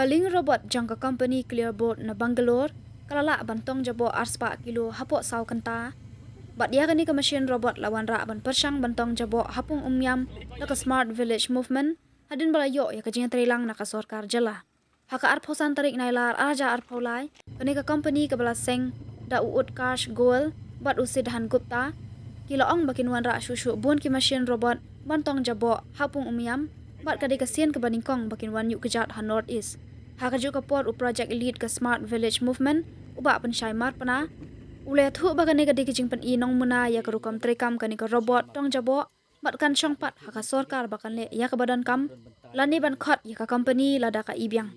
Kaling robot jangka company Clearboard na Bangalore, kalala bantong jabo arspa kilo hapo saw kanta. Bat dia kani ka machine robot lawan ra ban persyang bantong jabo hapung umyam laka smart village movement hadin balayo ya kajing trilang naka sorkar jala. Haka arposan tarik nailar araja arpolai kani ka company ka balaseng da uut cash goal bat usidhan gupta kilo ong bakin wan ra shushu bun ki machine robot bantong jabo hapung umyam bat kadi kasian ke baningkong bakin wan yuk kejat ha north east. Haka juga pot u project lead ke smart village movement uba pensyai mar pana ule thu bagane kadi kijing pen inong muna ya kerukam trekam kani ke robot tong jabo bat kan syongpat haka sorkar bakan le ya ke badan kam lani ban khot ya ka company lada ka ibyang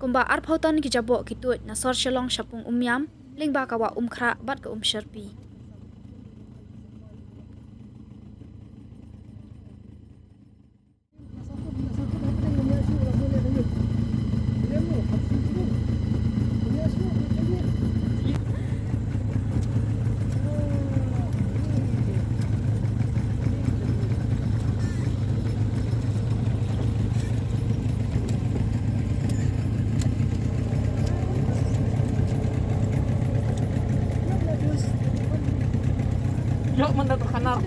kumba arphautan ki jabo kitut na sor shalong shapung umyam lingba kawa umkhra bat ke sherpi. Yok mana tu kanar.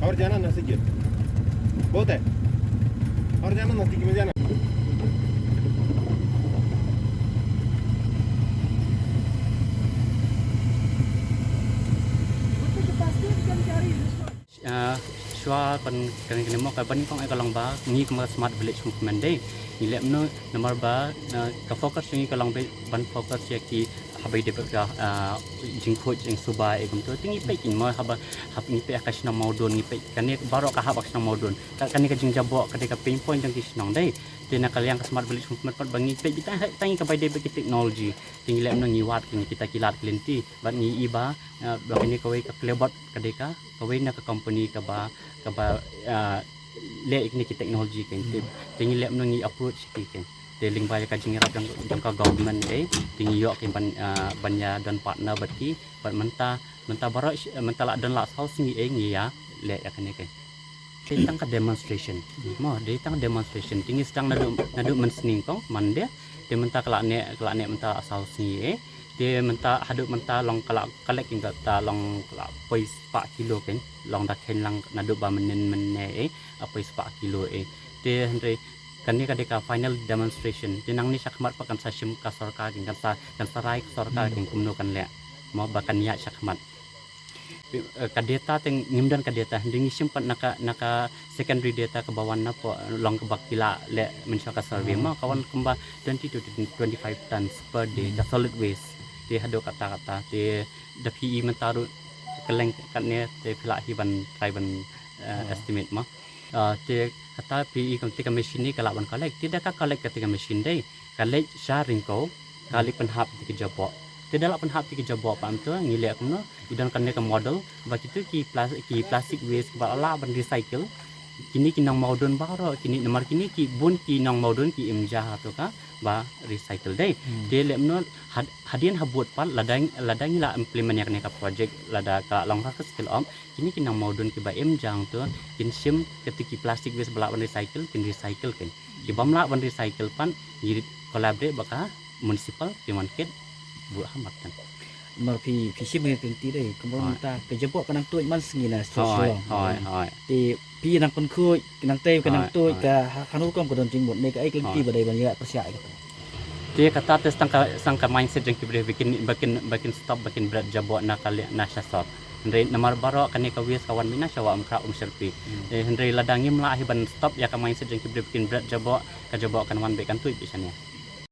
और जाना नसीब बहुत है और जाना नसीब में जाना Shua pen kene mo ka ban kong ai kalong ba ngi ka smart village movement dei ni lep no nomor ba ka focus ngi kalong ban focus ya ki habai de ka jing khoj jing subai egum to tingi pe kin mo haba hab ni pe akash na modon ni pe kan ni baro ka hab akash na modon kan ni ka jing jabo ka de ka pinpoint jang kisnong dei tena kaliang ka smart village movement pat bangi pe bita tangi ka bai de ki technology tingi lep no ngi wat kin kita kilat klinti ban ngi iba ba ni ka wei ka clebot ka de ka wei na ka company ka ba le ikni ki technology kan tingi lep no ngi approach ki kan deling ba ka jing rap jang ka government tingi yok kin banya dan partner bati bat menta baro menta la dan la house ngi ngi ya le ya kan kan tentang ka demonstration mo de tang demonstration tingi sedang nadu mensning kong mande de menta kala ne menta house ngi dia menta haduk menta long kalak king ta long pois 4 kilo kan long dak hen lang nadu ba menne pois 4 kilo dia henry kan ni kadeka final demonstration jenang ni sakmat pakan sasim ka sorka king kan sarai sorka king kumno kan le mo bakan ya sakmat kadeta teng ngimdan kadeta dingi simpan naka secondary data ke bawah na po long ke bakila le mensyaka survey mo kawan kemba 20 to 25 tons per day the solid waste dia hado kata-kata dia the PE mentaru keleng katne te pila hiban traiban estimate mo dia kata PE ketika mesin ni kalau ban collect tidak ka collect ketika mesin dei collect sharing ko kali penhap di jabok tidak la penhap di jabok pam tu ngilek no idan kan ka model ba kitu ki plastic waste ba la ban recycle kini kinang modern baro kini nomor kini ki bun ki nang modern ki imjah tu ka ba recycle dei dia lemno hadian habut pat ladang la implement yak ne ka project lada ka long ka skill om kini kinang modern ki ba imjang tu kin sim ketiki plastic waste bala ban recycle kin recycle kin ki bamla ban recycle pan yiri collaborate baka municipal piman kit bu hamat kan mà phi ship người tiền tí đây cũng ta cái chế bộ cái năng tuổi man sinh là social thì phi năng con khơi cái năng tây cái năng tuổi cả khán hút con của đồng trình một này cái tí vào đây bao nhiêu persia dia kata tes sangka mindset yang kibre bikin stop bikin berat jabo na kali na shasot Henry namar baro kani ka wis kawan mina syawa amkra serpi Henry ladangi mla hiban stop ya ka mindset yang kibre bikin berat jabo ka jabo kan wan bekan tu bisannya